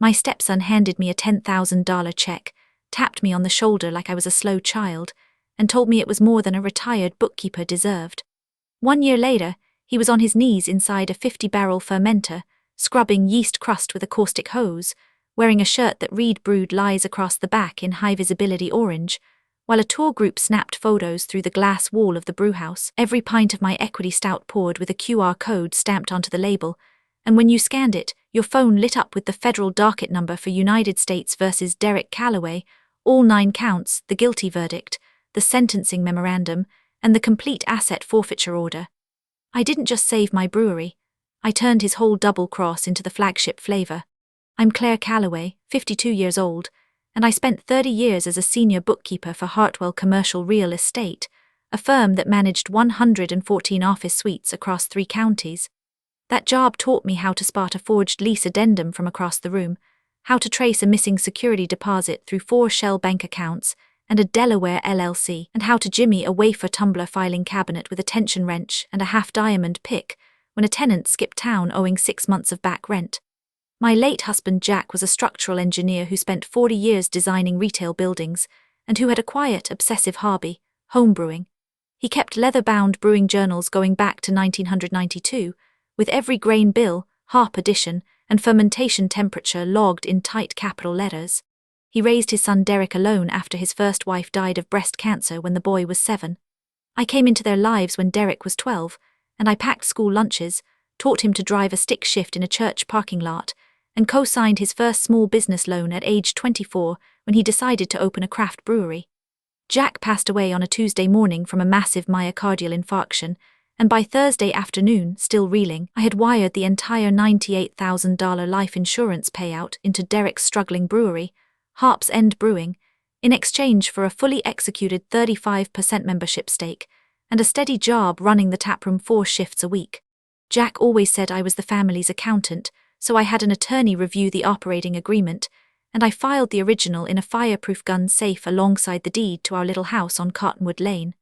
My stepson handed me a $10,000 check, tapped me on the shoulder like I was a slow child, and told me it was more than a retired bookkeeper deserved. 1 year later, he was on his knees inside a 50-barrel fermenter, scrubbing yeast crust with a caustic hose, wearing a shirt that read Brewed Lies across the back in high-visibility orange, while a tour group snapped photos through the glass wall of the brewhouse. Every pint of my equity stout poured with a QR code stamped onto the label, and when you scanned it, your phone lit up with the federal docket number for United States versus Derek Calloway, all 9 counts, the guilty verdict, the sentencing memorandum, and the complete asset forfeiture order. I didn't just save my brewery. I turned his whole double cross into the flagship flavor. I'm Claire Calloway, 52 years old, and I spent 30 years as a senior bookkeeper for Hartwell Commercial Real Estate, a firm that managed 114 office suites across 3 counties. That job taught me how to spot a forged lease addendum from across the room, how to trace a missing security deposit through 4 shell bank accounts and a Delaware LLC, and how to jimmy a wafer tumbler filing cabinet with a tension wrench and a half-diamond pick when a tenant skipped town owing 6 months of back rent. My late husband Jack was a structural engineer who spent 40 years designing retail buildings and who had a quiet, obsessive hobby, homebrewing. He kept leather-bound brewing journals going back to 1992, with every grain bill, hop addition, and fermentation temperature logged in tight capital letters. He raised his son Derek alone after his first wife died of breast cancer when the boy was 7. I came into their lives when Derek was 12, and I packed school lunches, taught him to drive a stick shift in a church parking lot, and co-signed his first small business loan at age 24 when he decided to open a craft brewery. Jack passed away on a Tuesday morning from a massive myocardial infarction, and by Thursday afternoon, still reeling, I had wired the entire $98,000 life insurance payout into Derek's struggling brewery, Hops of Brewing, in exchange for a fully executed 35% membership stake and a steady job running the taproom 4 shifts a week. Jack always said I was the family's accountant, so I had an attorney review the operating agreement, and I filed the original in a fireproof gun safe alongside the deed to our little house on Cottonwood Lane.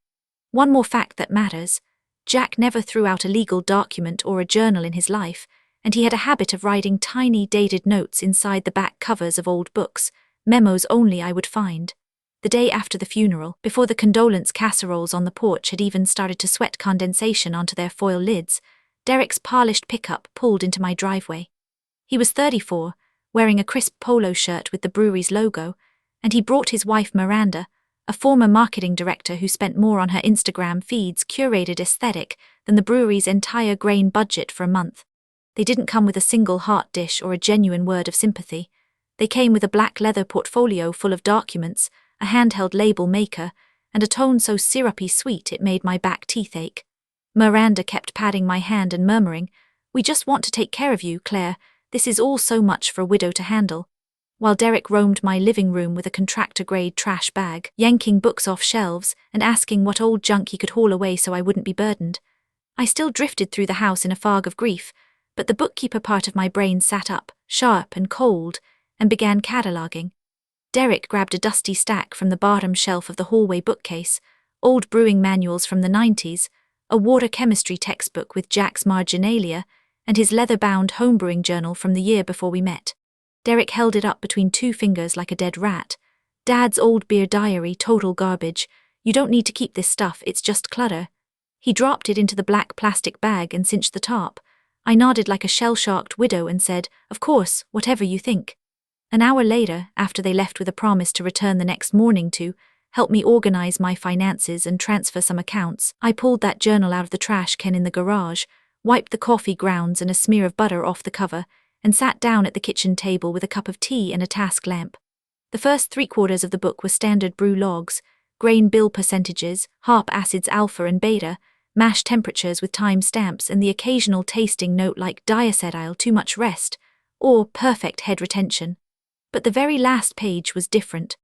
One more fact that matters: Jack never threw out a legal document or a journal in his life, and he had a habit of writing tiny dated notes inside the back covers of old books, memos only I would find. The day after the funeral, before the condolence casseroles on the porch had even started to sweat condensation onto their foil lids, Derek's polished pickup pulled into my driveway. He was 34, wearing a crisp polo shirt with the brewery's logo, and he brought his wife Miranda, a former marketing director who spent more on her Instagram feed's curated aesthetic than the brewery's entire grain budget for a month. They didn't come with a single heart dish or a genuine word of sympathy. They came with a black leather portfolio full of documents, a handheld label maker, and a tone so syrupy sweet it made my back teeth ache. Miranda kept patting my hand and murmuring, "We just want to take care of you, Claire. This is all so much for a widow to handle," while Derek roamed my living room with a contractor-grade trash bag, yanking books off shelves and asking what old junk he could haul away so I wouldn't be burdened. I still drifted through the house in a fog of grief, but the bookkeeper part of my brain sat up, sharp and cold, and began cataloguing. Derek grabbed a dusty stack from the bottom shelf of the hallway bookcase, old brewing manuals from the 90s, a water chemistry textbook with Jack's marginalia, and his leather-bound homebrewing journal from the year before we met. Derek held it up between 2 fingers like a dead rat. "Dad's old beer diary, total garbage. You don't need to keep this stuff, it's just clutter." He dropped it into the black plastic bag and cinched the top. I nodded like a shell-shocked widow and said, "Of course, whatever you think." An hour later, after they left with a promise to return the next morning to help me organize my finances and transfer some accounts, I pulled that journal out of the trash can in the garage, wiped the coffee grounds and a smear of butter off the cover, and sat down at the kitchen table with a cup of tea and a task lamp. The first 3/4 of the book were standard brew logs, grain bill percentages, hop acids alpha and beta, mash temperatures with time stamps, and the occasional tasting note like diacetyl too much rest, or perfect head retention. But the very last page was different.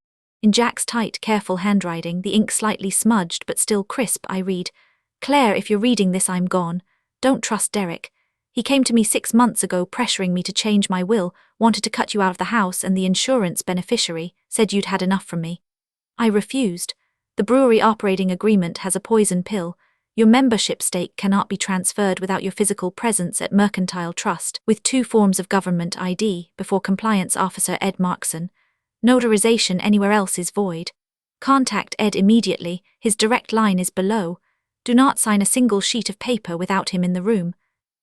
In Jack's tight, careful handwriting, the ink slightly smudged but still crisp, I read, "Claire, if you're reading this, I'm gone. Don't trust Derek. He came to me 6 months ago pressuring me to change my will, wanted to cut you out of the house, and the insurance beneficiary said you'd had enough from me. I refused. The brewery operating agreement has a poison pill. Your membership stake cannot be transferred without your physical presence at Mercantile Trust with 2 forms of government ID before Compliance Officer Ed Markson. Notarization anywhere else is void. Contact Ed immediately, his direct line is below. Do not sign a single sheet of paper without him in the room.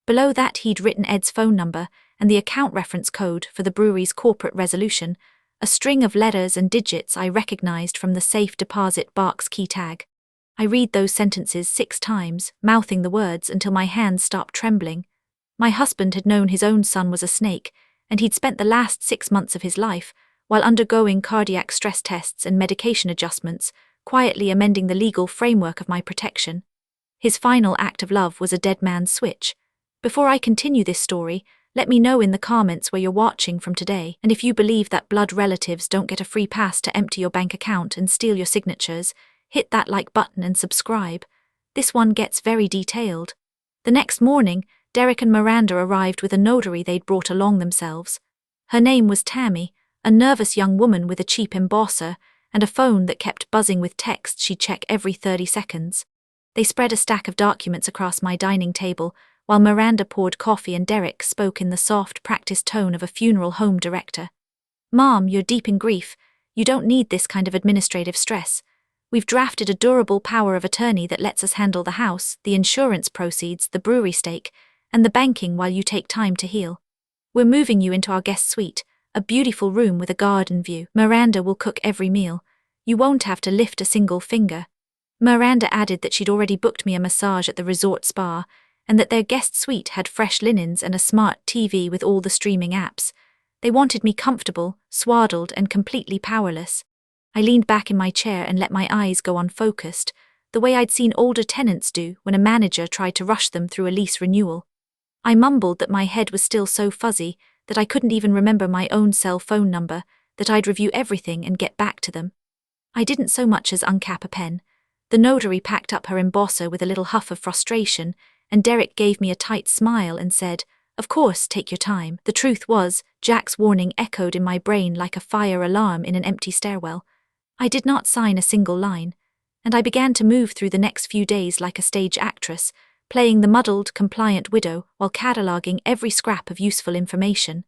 Below that he'd written Ed's phone number and the account reference code for the brewery's corporate resolution, a string of letters and digits I recognized from the safe deposit box key tag. I read those sentences 6 times, mouthing the words until my hands stopped trembling. My husband had known his own son was a snake, and he'd spent the last 6 months of his life, while undergoing cardiac stress tests and medication adjustments, quietly amending the legal framework of my protection. His final act of love was a dead man's switch. Before I continue this story, let me know in the comments where you're watching from today, and if you believe that blood relatives don't get a free pass to empty your bank account and steal your signatures, hit that like button and subscribe. This one gets very detailed. The next morning, Derek and Miranda arrived with a notary they'd brought along themselves. Her name was Tammy, a nervous young woman with a cheap embosser and a phone that kept buzzing with texts she'd check every 30 seconds. They spread a stack of documents across my dining table, while Miranda poured coffee and Derek spoke in the soft, practiced tone of a funeral home director. "Mom, you're deep in grief. You don't need this kind of administrative stress. We've drafted a durable power of attorney that lets us handle the house, the insurance proceeds, the brewery stake, and the banking while you take time to heal. We're moving you into our guest suite, a beautiful room with a garden view. Miranda will cook every meal. You won't have to lift a single finger." Miranda added that she'd already booked me a massage at the resort spa, and that their guest suite had fresh linens and a smart TV with all the streaming apps. They wanted me comfortable, swaddled, and completely powerless. I leaned back in my chair and let my eyes go unfocused, the way I'd seen older tenants do when a manager tried to rush them through a lease renewal. I mumbled that my head was still so fuzzy that I couldn't even remember my own cell phone number, that I'd review everything and get back to them. I didn't so much as uncap a pen. The notary packed up her embosser with a little huff of frustration, and Derek gave me a tight smile and said, "Of course, take your time." The truth was, Jack's warning echoed in my brain like a fire alarm in an empty stairwell. I did not sign a single line, and I began to move through the next few days like a stage actress, playing the muddled, compliant widow while cataloguing every scrap of useful information.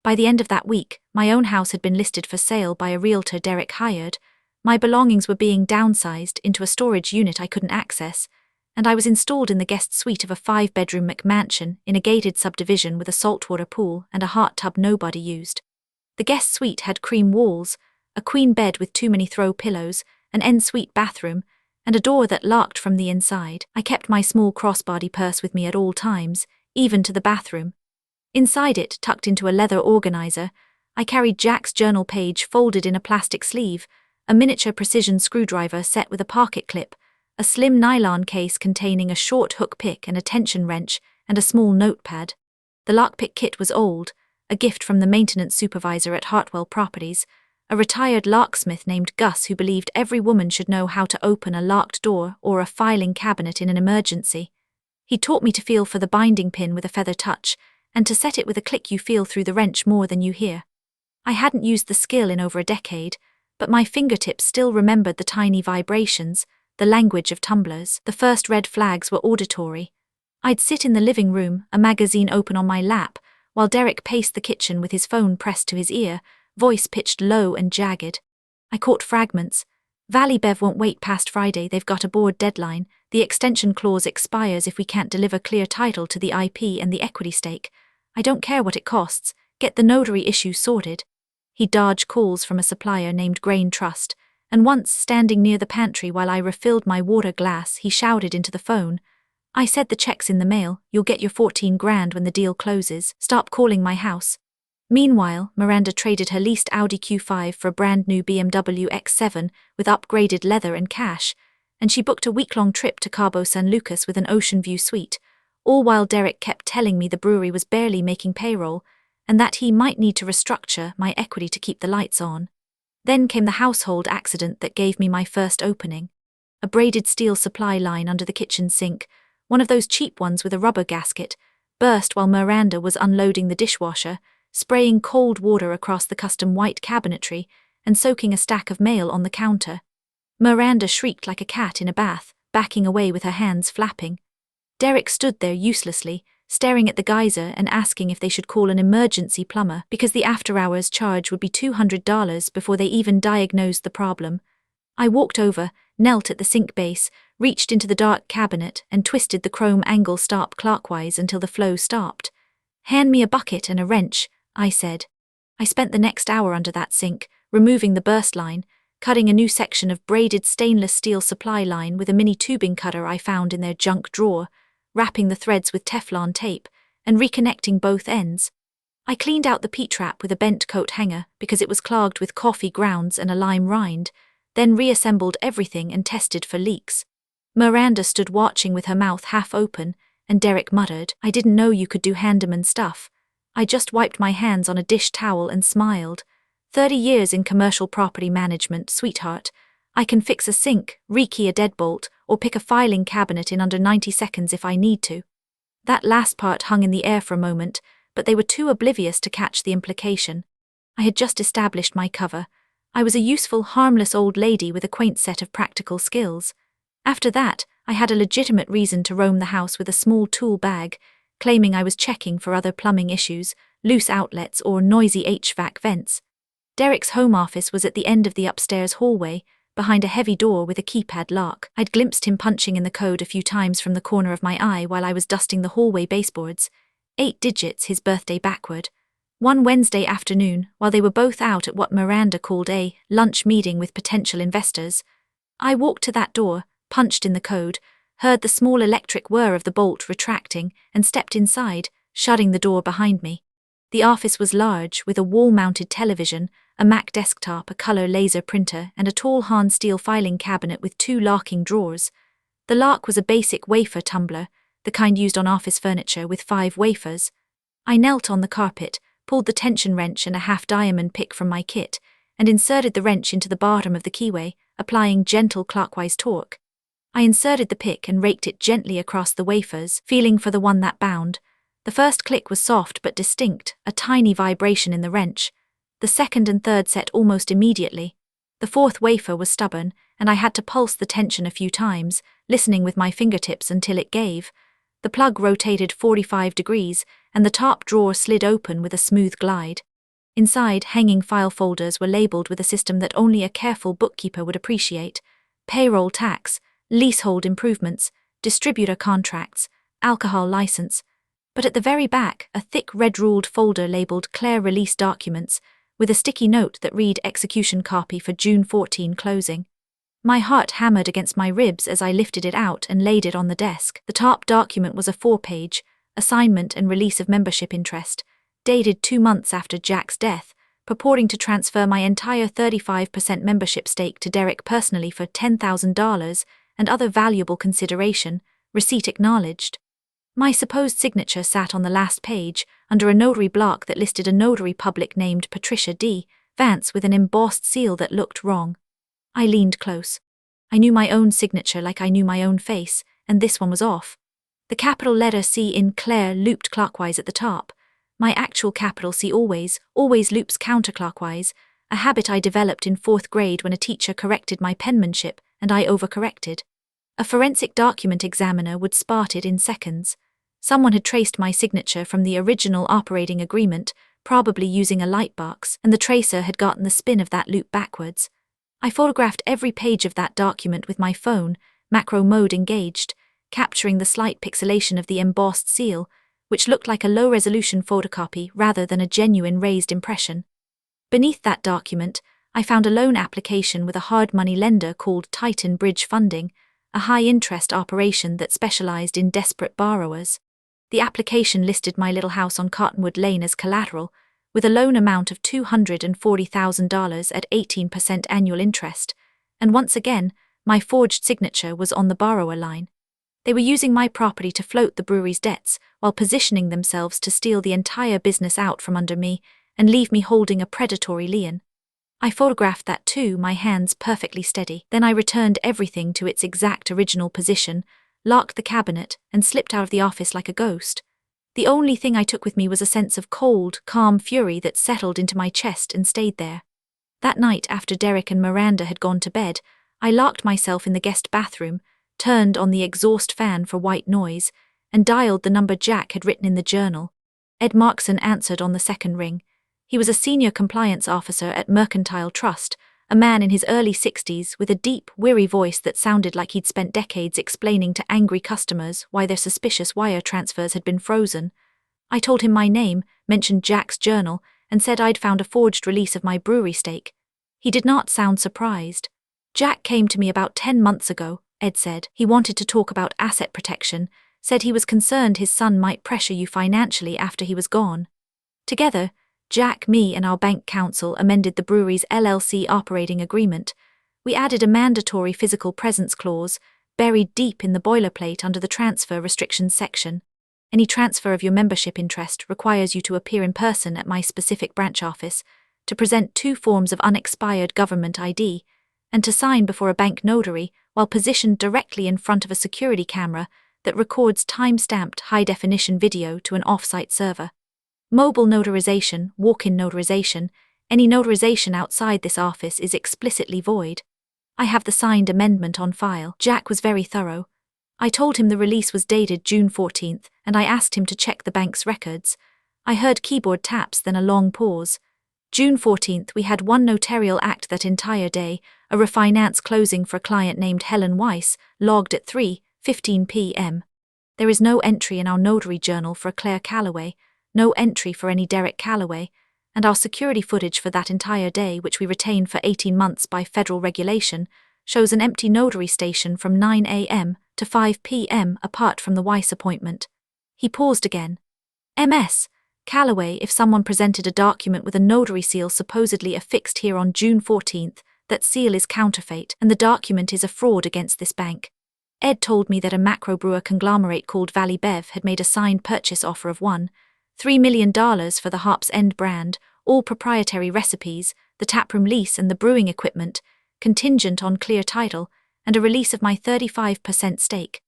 By the end of that week, my own house had been listed for sale by a realtor Derek hired. My belongings were being downsized into a storage unit I couldn't access, and I was installed in the guest suite of a 5-bedroom McMansion in a gated subdivision with a saltwater pool and a hot tub nobody used. The guest suite had cream walls, a queen bed with too many throw pillows, an en-suite bathroom, and a door that locked from the inside. I kept my small crossbody purse with me at all times, even to the bathroom. Inside it, tucked into a leather organizer, I carried Jack's journal page folded in a plastic sleeve, a miniature precision screwdriver set with a pocket clip, a slim nylon case containing a short hook pick and a tension wrench, and a small notepad. The lockpick kit was old, a gift from the maintenance supervisor at Hartwell Properties, a retired locksmith named Gus who believed every woman should know how to open a locked door or a filing cabinet in an emergency. He taught me to feel for the binding pin with a feather touch, and to set it with a click you feel through the wrench more than you hear. I hadn't used the skill in over a decade, but my fingertips still remembered the tiny vibrations, the language of tumblers. The first red flags were auditory. I'd sit in the living room, a magazine open on my lap, while Derek paced the kitchen with his phone pressed to his ear, voice pitched low and jagged. I caught fragments. "Valley Bev won't wait past Friday, they've got a board deadline. The extension clause expires if we can't deliver clear title to the IP and the equity stake. I don't care what it costs, get the notary issue sorted." He dodged calls from a supplier named Grain Trust, and once, standing near the pantry while I refilled my water glass, he shouted into the phone, "I said the check's in the mail, you'll get your 14 grand when the deal closes, stop calling my house." Meanwhile, Miranda traded her leased Audi Q5 for a brand new BMW X7 with upgraded leather and cash, and she booked a week-long trip to Cabo San Lucas with an ocean view suite, all while Derek kept telling me the brewery was barely making payroll, and that he might need to restructure my equity to keep the lights on. Then came the household accident that gave me my first opening. A braided steel supply line under the kitchen sink, one of those cheap ones with a rubber gasket, burst while Miranda was unloading the dishwasher, spraying cold water across the custom white cabinetry, and soaking a stack of mail on the counter. Miranda shrieked like a cat in a bath, backing away with her hands flapping. Derek stood there uselessly, staring at the geyser and asking if they should call an emergency plumber because the after-hours charge would be $200 before they even diagnosed the problem. I walked over, knelt at the sink base, reached into the dark cabinet and twisted the chrome angle stop clockwise until the flow stopped. "Hand me a bucket and a wrench," I said. I spent the next hour under that sink, removing the burst line, cutting a new section of braided stainless steel supply line with a mini tubing cutter I found in their junk drawer, wrapping the threads with Teflon tape, and reconnecting both ends. I cleaned out the P-trap with a bent coat hanger because it was clogged with coffee grounds and a lime rind, then reassembled everything and tested for leaks. Miranda stood watching with her mouth half open, and Derek muttered, "I didn't know you could do handyman stuff." I just wiped my hands on a dish towel and smiled. 30 years in commercial property management, sweetheart. I can fix a sink, rekey a deadbolt, or pick a filing cabinet in under 90 seconds if I need to. That last part hung in the air for a moment, but they were too oblivious to catch the implication. I had just established my cover. I was a useful, harmless old lady with a quaint set of practical skills. After that, I had a legitimate reason to roam the house with a small tool bag, claiming I was checking for other plumbing issues, loose outlets or noisy HVAC vents. Derek's home office was at the end of the upstairs hallway, behind a heavy door with a keypad lock. I'd glimpsed him punching in the code a few times from the corner of my eye while I was dusting the hallway baseboards. 8 digits, his birthday backward. One Wednesday afternoon, while they were both out at what Miranda called a lunch meeting with potential investors, I walked to that door, punched in the code, heard the small electric whir of the bolt retracting, and stepped inside, shutting the door behind me. The office was large, with a wall-mounted television, a Mac desktop, a color laser printer, and a tall Hans steel filing cabinet with 2 locking drawers. The lock was a basic wafer tumbler, the kind used on office furniture with 5 wafers. I knelt on the carpet, pulled the tension wrench and a half-diamond pick from my kit, and inserted the wrench into the bottom of the keyway, applying gentle clockwise torque. I inserted the pick and raked it gently across the wafers, feeling for the one that bound. The first click was soft but distinct, a tiny vibration in the wrench. The second and third set almost immediately. The fourth wafer was stubborn, and I had to pulse the tension a few times, listening with my fingertips until it gave. The plug rotated 45 degrees, and the top drawer slid open with a smooth glide. Inside, hanging file folders were labeled with a system that only a careful bookkeeper would appreciate: payroll tax, leasehold improvements, distributor contracts, alcohol license. But at the very back, a thick red-ruled folder labeled Claire Release Documents, with a sticky note that read Execution Copy for June 14 closing. My heart hammered against my ribs as I lifted it out and laid it on the desk. The top document was a 4-page, assignment and release of membership interest, dated 2 months after Jack's death, purporting to transfer my entire 35% membership stake to Derek personally for $10,000 and other valuable consideration, receipt acknowledged. My supposed signature sat on the last page, under a notary block that listed a notary public named Patricia D. Vance with an embossed seal that looked wrong. I leaned close. I knew my own signature like I knew my own face, and this one was off. The capital letter C in Claire looped clockwise at the top. My actual capital C always loops counterclockwise, a habit I developed in 4th grade when a teacher corrected my penmanship and I overcorrected. A forensic document examiner would spot it in seconds. Someone had traced my signature from the original operating agreement, probably using a lightbox, and the tracer had gotten the spin of that loop backwards. I photographed every page of that document with my phone, macro mode engaged, capturing the slight pixelation of the embossed seal, which looked like a low-resolution photocopy rather than a genuine raised impression. Beneath that document, I found a loan application with a hard money lender called Titan Bridge Funding, a high-interest operation that specialized in desperate borrowers. The application listed my little house on Cottonwood Lane as collateral, with a loan amount of $240,000 at 18% annual interest, and once again, my forged signature was on the borrower line. They were using my property to float the brewery's debts while positioning themselves to steal the entire business out from under me and leave me holding a predatory lien. I photographed that too, my hands perfectly steady. Then I returned everything to its exact original position, locked the cabinet, and slipped out of the office like a ghost. The only thing I took with me was a sense of cold, calm fury that settled into my chest and stayed there. That night, after Derek and Miranda had gone to bed, I locked myself in the guest bathroom, turned on the exhaust fan for white noise, and dialed the number Jack had written in the journal. Ed Markson answered on the second ring. He was a senior compliance officer at Mercantile Trust, a man in his early 60s with a deep, weary voice that sounded like he'd spent decades explaining to angry customers why their suspicious wire transfers had been frozen. I told him my name, mentioned Jack's journal, and said I'd found a forged release of my brewery stake. He did not sound surprised. Jack came to me about 10 months ago, Ed said. He wanted to talk about asset protection, said he was concerned his son might pressure you financially after he was gone. Together, Jack, me, and our bank counsel amended the brewery's LLC operating agreement. We added a mandatory physical presence clause, buried deep in the boilerplate under the transfer restrictions section. Any transfer of your membership interest requires you to appear in person at my specific branch office, to present 2 forms of unexpired government ID, and to sign before a bank notary while positioned directly in front of a security camera that records time-stamped high-definition video to an off-site server. Mobile notarization, walk-in notarization, any notarization outside this office is explicitly void. I have the signed amendment on file. Jack was very thorough. I told him the release was dated June 14th, and I asked him to check the bank's records. I heard keyboard taps, then a long pause. June 14th, we had one notarial act that entire day, a refinance closing for a client named Helen Weiss, logged at 3:15 p.m. There is no entry in our notary journal for a Claire Calloway, no entry for any Derek Calloway, and our security footage for that entire day, which we retained for 18 months by federal regulation, shows an empty notary station from 9 a.m. to 5 p.m. apart from the Weiss appointment. He paused again. MS. Calloway, if someone presented a document with a notary seal supposedly affixed here on June 14th, that seal is counterfeit and the document is a fraud against this bank. Ed told me that a macro brewer conglomerate called Valley Bev had made a signed purchase offer of $3 million for the Hops End brand, all proprietary recipes, the taproom lease and the brewing equipment, contingent on clear title, and a release of my 35% stake.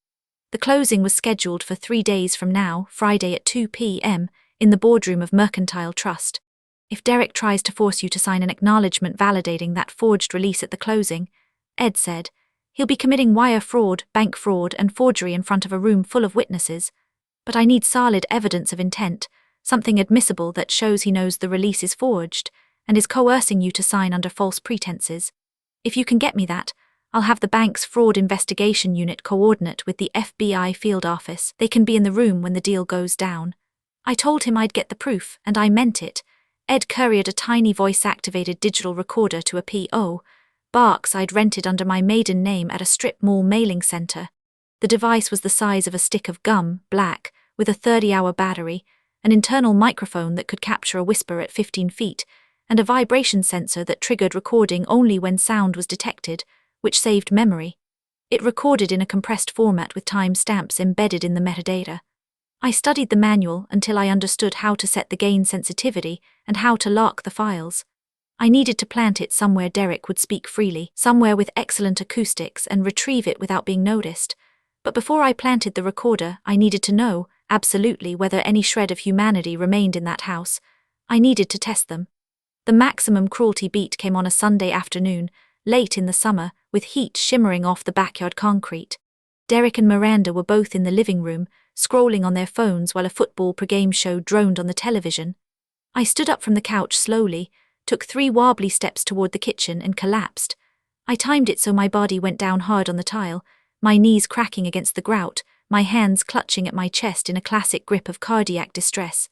The closing was scheduled for 3 days from now, Friday at 2 p.m., in the boardroom of Mercantile Trust. If Derek tries to force you to sign an acknowledgement validating that forged release at the closing, Ed said, he'll be committing wire fraud, bank fraud, and forgery in front of a room full of witnesses. But I need solid evidence of intent, something admissible that shows he knows the release is forged, and is coercing you to sign under false pretenses. If you can get me that, I'll have the bank's fraud investigation unit coordinate with the FBI field office. They can be in the room when the deal goes down. I told him I'd get the proof, and I meant it. Ed couriered a tiny voice-activated digital recorder to a P.O. box I'd rented under my maiden name at a strip mall mailing center. The device was the size of a stick of gum, black, with a 30-hour battery, an internal microphone that could capture a whisper at 15 feet, and a vibration sensor that triggered recording only when sound was detected, which saved memory. It recorded in a compressed format with time-stamps embedded in the metadata. I studied the manual until I understood how to set the gain sensitivity and how to lock the files. I needed to plant it somewhere Derek would speak freely, somewhere with excellent acoustics, and retrieve it without being noticed. But before I planted the recorder, I needed to know, absolutely, whether any shred of humanity remained in that house. I needed to test them. The maximum cruelty beat came on a Sunday afternoon, late in the summer, with heat shimmering off the backyard concrete. Derek and Miranda were both in the living room, scrolling on their phones while a football pre-game show droned on the television. I stood up from the couch slowly, took 3 wobbly steps toward the kitchen and collapsed. I timed it so my body went down hard on the tile, my knees cracking against the grout, my hands clutching at my chest in a classic grip of cardiac distress.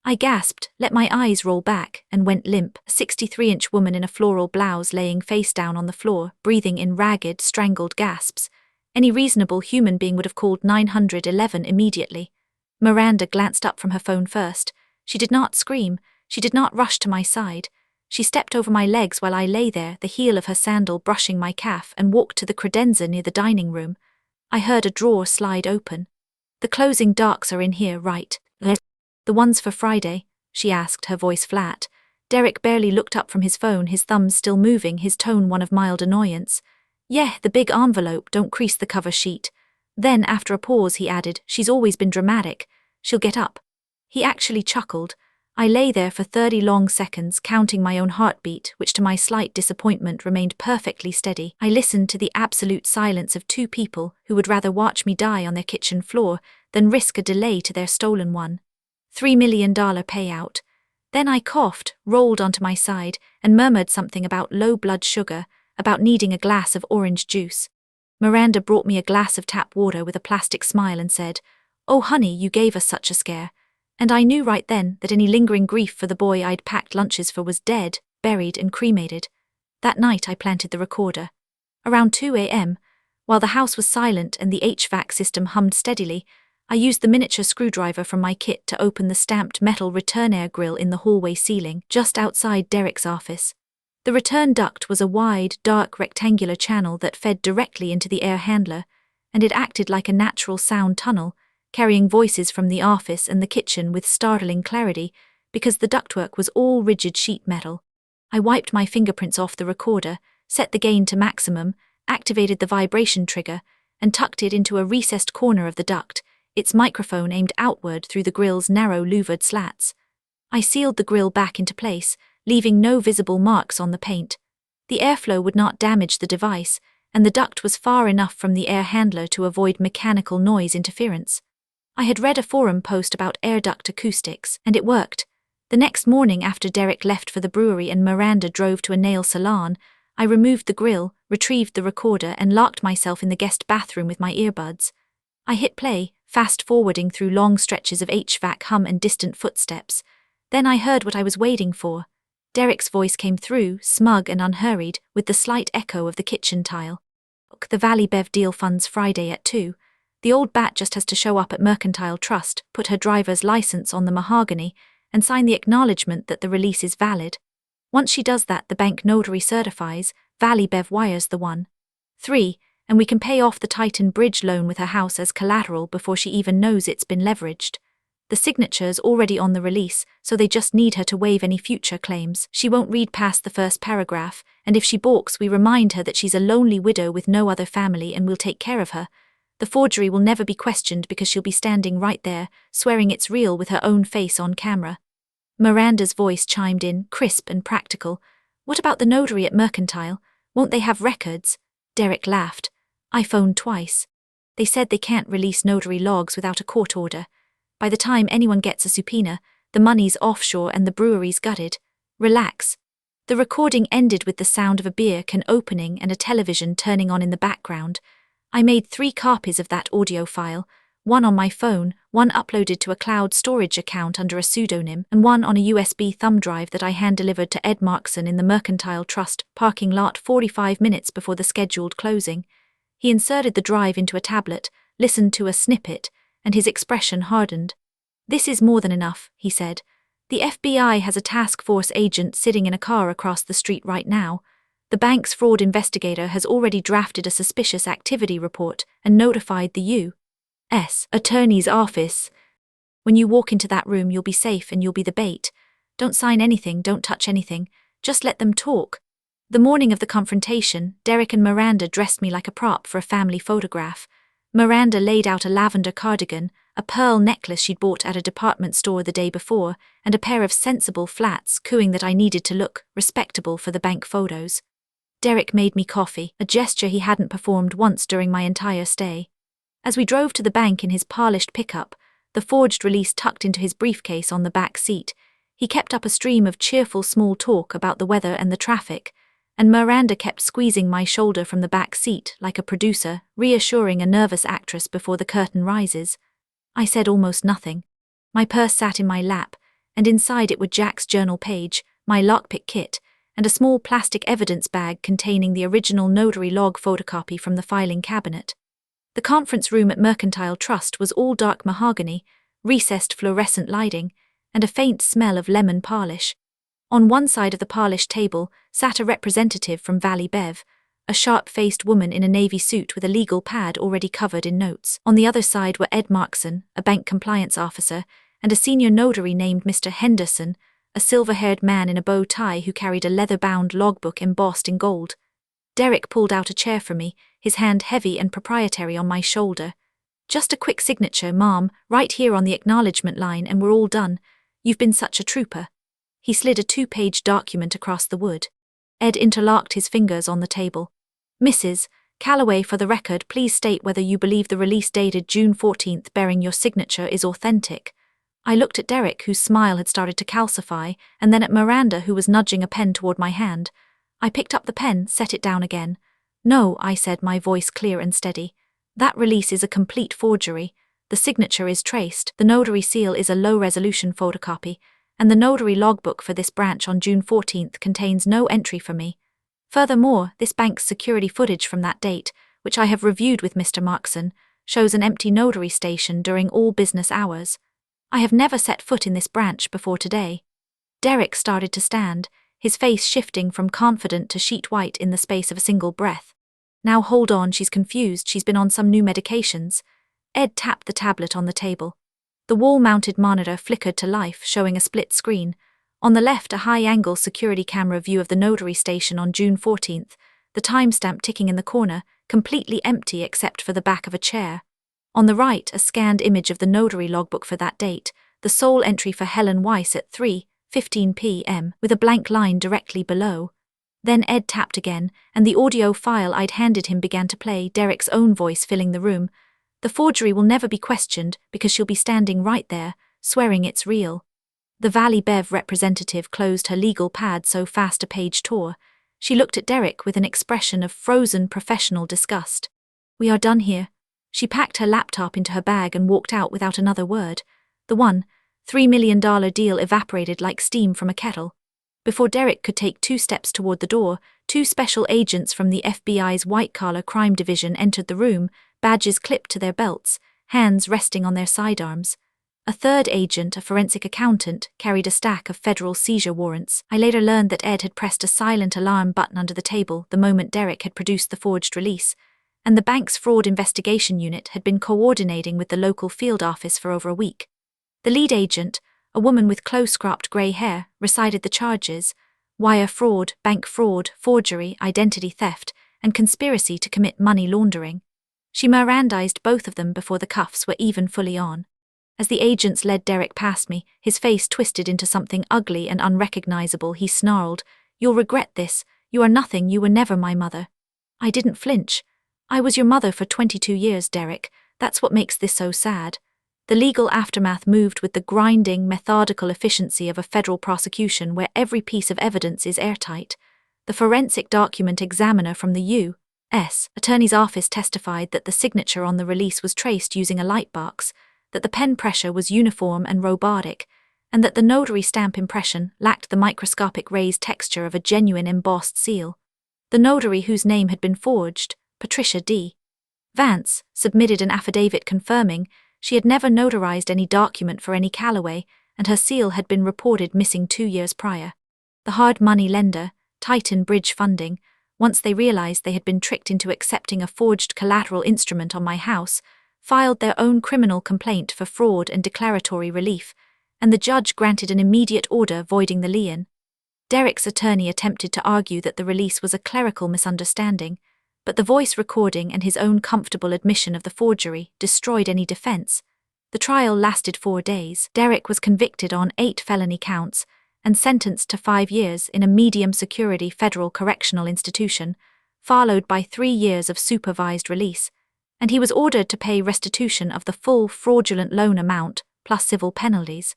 I gasped, let my eyes roll back, and went limp, a 63-inch woman in a floral blouse laying face down on the floor, breathing in ragged, strangled gasps. Any reasonable human being would have called 911 immediately. Miranda glanced up from her phone first. She did not scream. She did not rush to my side. She stepped over my legs while I lay there, the heel of her sandal brushing my calf, and walked to the credenza near the dining room. I heard a drawer slide open. The closing docs are in here, right? The ones for Friday? She asked, her voice flat. Derek barely looked up from his phone, his thumbs still moving, his tone one of mild annoyance. Yeah, the big envelope, don't crease the cover sheet. Then, after a pause, he added, she's always been dramatic. She'll get up. He actually chuckled. I lay there for 30 long seconds, counting my own heartbeat, which to my slight disappointment remained perfectly steady. I listened to the absolute silence of two people who would rather watch me die on their kitchen floor than risk a delay to their stolen one. $3 million payout. Then I coughed, rolled onto my side, and murmured something about low blood sugar, about needing a glass of orange juice. Miranda brought me a glass of tap water with a plastic smile and said, "Oh honey, you gave us such a scare." And I knew right then that any lingering grief for the boy I'd packed lunches for was dead, buried and cremated. That night I planted the recorder. Around 2 a.m., while the house was silent and the HVAC system hummed steadily, I used the miniature screwdriver from my kit to open the stamped metal return air grill in the hallway ceiling, just outside Derek's office. The return duct was a wide, dark rectangular channel that fed directly into the air handler, and it acted like a natural sound tunnel, carrying voices from the office and the kitchen with startling clarity, because the ductwork was all rigid sheet metal. I wiped my fingerprints off the recorder, set the gain to maximum, activated the vibration trigger, and tucked it into a recessed corner of the duct, its microphone aimed outward through the grill's narrow louvered slats. I sealed the grill back into place, leaving no visible marks on the paint. The airflow would not damage the device, and the duct was far enough from the air handler to avoid mechanical noise interference. I had read a forum post about air duct acoustics, and it worked. The next morning after Derek left for the brewery and Miranda drove to a nail salon, I removed the grill, retrieved the recorder, and locked myself in the guest bathroom with my earbuds. I hit play, fast-forwarding through long stretches of HVAC hum and distant footsteps. Then I heard what I was waiting for. Derek's voice came through, smug and unhurried, with the slight echo of the kitchen tile. "The Valley Bev deal funds Friday at 2. The old bat just has to show up at Mercantile Trust, put her driver's license on the mahogany, and sign the acknowledgement that the release is valid. Once she does that, the bank notary certifies, Valley Bev wires the 1.3, and we can pay off the Titan Bridge loan with her house as collateral before she even knows it's been leveraged. The signature's already on the release, so they just need her to waive any future claims. She won't read past the first paragraph, and if she balks, we remind her that she's a lonely widow with no other family and we'll take care of her. The forgery will never be questioned because she'll be standing right there, swearing it's real with her own face on camera." Miranda's voice chimed in, crisp and practical. "What about the notary at Mercantile? Won't they have records?" Derek laughed. "I phoned twice. They said they can't release notary logs without a court order. By the time anyone gets a subpoena, the money's offshore and the brewery's gutted. Relax." The recording ended with the sound of a beer can opening and a television turning on in the background. I made 3 copies of that audio file, one on my phone, one uploaded to a cloud storage account under a pseudonym, and one on a USB thumb drive that I hand-delivered to Ed Markson in the Mercantile Trust parking lot 45 minutes before the scheduled closing. He inserted the drive into a tablet, listened to a snippet, and his expression hardened. "This is more than enough," he said. "The FBI has a task force agent sitting in a car across the street right now. The bank's fraud investigator has already drafted a suspicious activity report and notified the U.S. Attorney's Office. When you walk into that room, you'll be safe and you'll be the bait. Don't sign anything, don't touch anything, just let them talk." The morning of the confrontation, Derek and Miranda dressed me like a prop for a family photograph. Miranda laid out a lavender cardigan, a pearl necklace she'd bought at a department store the day before, and a pair of sensible flats, cooing that I needed to look respectable for the bank photos. Derek made me coffee, a gesture he hadn't performed once during my entire stay. As we drove to the bank in his polished pickup, the forged release tucked into his briefcase on the back seat, he kept up a stream of cheerful small talk about the weather and the traffic, and Miranda kept squeezing my shoulder from the back seat like a producer, reassuring a nervous actress before the curtain rises. I said almost nothing. My purse sat in my lap, and inside it were Jack's journal page, my lockpick kit, and a small plastic evidence bag containing the original notary log photocopy from the filing cabinet. The conference room at Mercantile Trust was all dark mahogany, recessed fluorescent lighting, and a faint smell of lemon polish. On one side of the polished table sat a representative from Valley Bev, a sharp-faced woman in a navy suit with a legal pad already covered in notes. On the other side were Ed Markson, a bank compliance officer, and a senior notary named Mr. Henderson, a silver-haired man in a bow tie who carried a leather-bound logbook embossed in gold. Derek pulled out a chair for me, his hand heavy and proprietary on my shoulder. "Just a quick signature, Mom, right here on the acknowledgement line, and we're all done. You've been such a trooper." He slid a 2-page document across the wood. Ed interlocked his fingers on the table. "Mrs. Calloway, for the record, please state whether you believe the release dated June 14th bearing your signature is authentic." I looked at Derek, whose smile had started to calcify, and then at Miranda, who was nudging a pen toward my hand. I picked up the pen, set it down again. "No," I said, my voice clear and steady. "That release is a complete forgery. The signature is traced, the notary seal is a low-resolution photocopy, and the notary logbook for this branch on June 14th contains no entry for me. Furthermore, this bank's security footage from that date, which I have reviewed with Mr. Markson, shows an empty notary station during all business hours. I have never set foot in this branch before today." Derek started to stand, his face shifting from confident to sheet white in the space of a single breath. "Now hold on, she's confused, she's been on some new medications." Ed tapped the tablet on the table. The wall-mounted monitor flickered to life, showing a split screen. On the left, a high-angle security camera view of the notary station on June 14th, the timestamp ticking in the corner, completely empty except for the back of a chair. On the right, a scanned image of the notary logbook for that date, the sole entry for Helen Weiss at 3:15 p.m., with a blank line directly below. Then Ed tapped again, and the audio file I'd handed him began to play, Derek's own voice filling the room. "The forgery will never be questioned because she'll be standing right there, swearing it's real." The Valley Bev representative closed her legal pad so fast a page tore. She looked at Derek with an expression of frozen professional disgust. "We are done here." She packed her laptop into her bag and walked out without another word. The $1.3 million deal evaporated like steam from a kettle. Before Derek could take 2 steps toward the door, 2 special agents from the FBI's white-collar crime division entered the room, badges clipped to their belts, hands resting on their sidearms. A third agent, a forensic accountant, carried a stack of federal seizure warrants. I later learned that Ed had pressed a silent alarm button under the table the moment Derek had produced the forged release, and the bank's fraud investigation unit had been coordinating with the local field office for over a week. The lead agent, a woman with close-cropped grey hair, recited the charges: wire fraud, bank fraud, forgery, identity theft, and conspiracy to commit money laundering. She Mirandized both of them before the cuffs were even fully on. As the agents led Derek past me, his face twisted into something ugly and unrecognizable, he snarled, "You'll regret this. You are nothing, you were never my mother." I didn't flinch. "I was your mother for 22 years, Derek. That's what makes this so sad." The legal aftermath moved with the grinding, methodical efficiency of a federal prosecution where every piece of evidence is airtight. The forensic document examiner from the U.S. Attorney's Office testified that the signature on the release was traced using a lightbox, that the pen pressure was uniform and robotic, and that the notary stamp impression lacked the microscopic raised texture of a genuine embossed seal. The notary whose name had been forged, Patricia D. Vance, submitted an affidavit confirming she had never notarized any document for any Calloway, and her seal had been reported missing 2 years prior. The hard money lender, Titan Bridge Funding, once they realized they had been tricked into accepting a forged collateral instrument on my house, filed their own criminal complaint for fraud and declaratory relief, and the judge granted an immediate order voiding the lien. Derek's attorney attempted to argue that the release was a clerical misunderstanding, but the voice recording and his own comfortable admission of the forgery destroyed any defense. The trial lasted 4 days. Derek was convicted on 8 felony counts and sentenced to 5 years in a medium-security federal correctional institution, followed by 3 years of supervised release, and he was ordered to pay restitution of the full fraudulent loan amount plus civil penalties.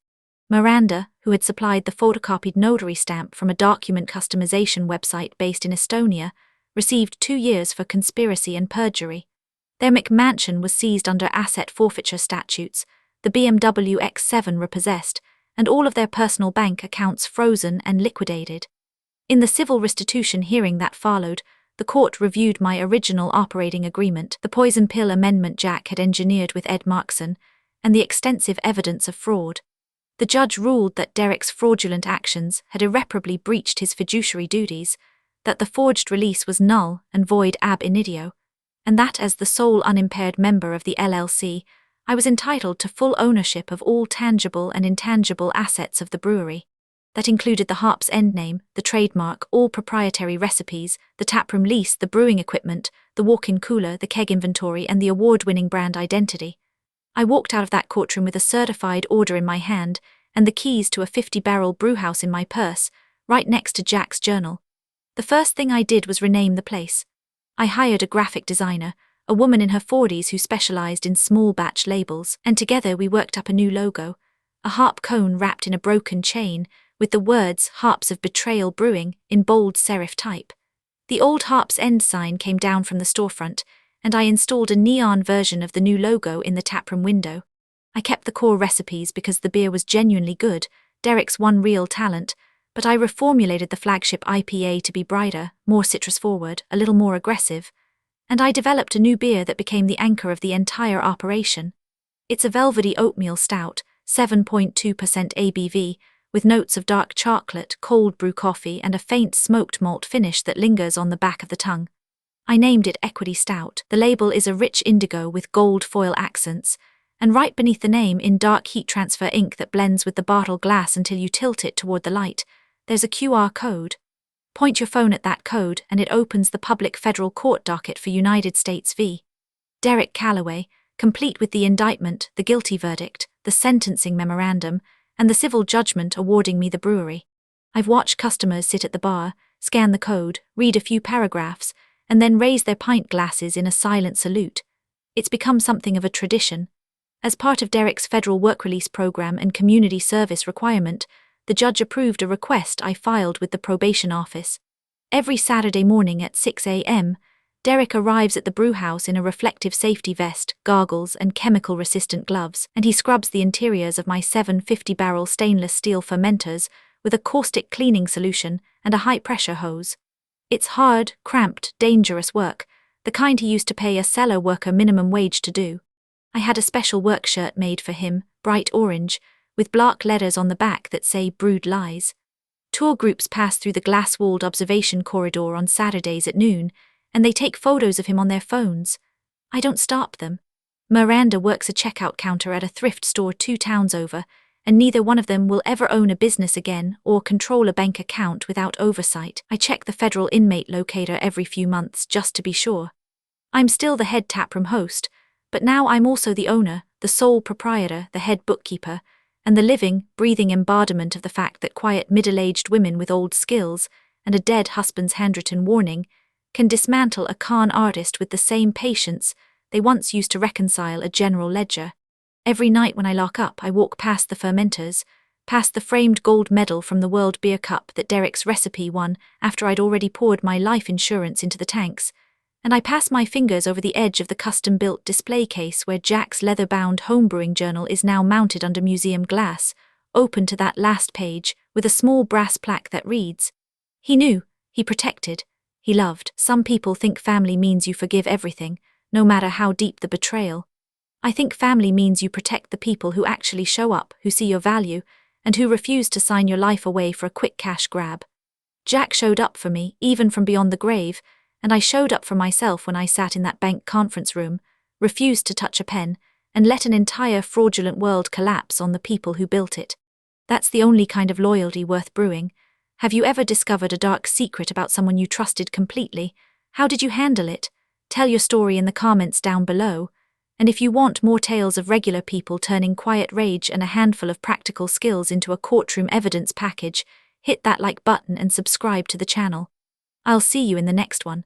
Miranda, who had supplied the photocopied notary stamp from a document customization website based in Estonia, received 2 years for conspiracy and perjury. Their McMansion was seized under asset forfeiture statutes, the BMW X7 repossessed, and all of their personal bank accounts frozen and liquidated. In the civil restitution hearing that followed, the court reviewed my original operating agreement, the poison pill amendment Jack had engineered with Ed Markson, and the extensive evidence of fraud. The judge ruled that Derek's fraudulent actions had irreparably breached his fiduciary duties, that the forged release was null and void ab initio, and that as the sole unimpaired member of the LLC, I was entitled to full ownership of all tangible and intangible assets of the brewery. That included the Hops end name, the trademark, all proprietary recipes, the taproom lease, the brewing equipment, the walk-in cooler, the keg inventory, and the award-winning brand identity. I walked out of that courtroom with a certified order in my hand, and the keys to a 50-barrel brewhouse in my purse, right next to Jack's journal. The first thing I did was rename the place. I hired a graphic designer, a woman in her 40s who specialized in small batch labels, and together we worked up a new logo, a harp cone wrapped in a broken chain, with the words Hops of Betrayal Brewing in bold serif type. The old Harp's End sign came down from the storefront, and I installed a neon version of the new logo in the taproom window. I kept the core recipes because the beer was genuinely good, Derek's one real talent, but I reformulated the flagship IPA to be brighter, more citrus-forward, a little more aggressive, and I developed a new beer that became the anchor of the entire operation. It's a velvety oatmeal stout, 7.2% ABV, with notes of dark chocolate, cold brew coffee, and a faint smoked malt finish that lingers on the back of the tongue. I named it Equity Stout. The label is a rich indigo with gold foil accents, and right beneath the name, in dark heat transfer ink that blends with the bottle glass until you tilt it toward the light, there's a QR code. Point your phone at that code and it opens the public federal court docket for United States v. Derek Calloway, complete with the indictment, the guilty verdict, the sentencing memorandum, and the civil judgment awarding me the brewery. I've watched customers sit at the bar, scan the code, read a few paragraphs, and then raise their pint glasses in a silent salute. It's become something of a tradition. As part of Derek's federal work release program and community service requirement, the judge approved a request I filed with the probation office. Every Saturday morning at 6 a.m., Derek arrives at the brewhouse in a reflective safety vest, goggles, and chemical-resistant gloves, and he scrubs the interiors of my 750-barrel stainless steel fermenters with a caustic cleaning solution and a high-pressure hose. It's hard, cramped, dangerous work, the kind he used to pay a cellar worker minimum wage to do. I had a special work shirt made for him, bright orange, with block letters on the back that say Brewed Lies. Tour groups pass through the glass-walled observation corridor on Saturdays at noon, and they take photos of him on their phones. I don't stop them. Miranda works a checkout counter at a thrift store 2 towns over, and neither one of them will ever own a business again or control a bank account without oversight. I check the federal inmate locator every few months just to be sure. I'm still the head taproom host, but now I'm also the owner, the sole proprietor, the head bookkeeper, and the living, breathing embodiment of the fact that quiet middle-aged women with old skills and a dead husband's handwritten warning can dismantle a con artist with the same patience they once used to reconcile a general ledger. Every night when I lock up, I walk past the Fermenters, past the framed gold medal from the World Beer Cup that Derek's recipe won after I'd already poured my life insurance into the tanks, and I pass my fingers over the edge of the custom-built display case where Jack's leather-bound homebrewing journal is now mounted under museum glass, open to that last page, with a small brass plaque that reads, "He knew, he protected, he loved." Some people think family means you forgive everything, no matter how deep the betrayal. I think family means you protect the people who actually show up, who see your value, and who refuse to sign your life away for a quick cash grab. Jack showed up for me, even from beyond the grave, and I showed up for myself when I sat in that bank conference room, refused to touch a pen, and let an entire fraudulent world collapse on the people who built it. That's the only kind of loyalty worth brewing. Have you ever discovered a dark secret about someone you trusted completely? How did you handle it? Tell your story in the comments down below. And if you want more tales of regular people turning quiet rage and a handful of practical skills into a courtroom evidence package, hit that like button and subscribe to the channel. I'll see you in the next one.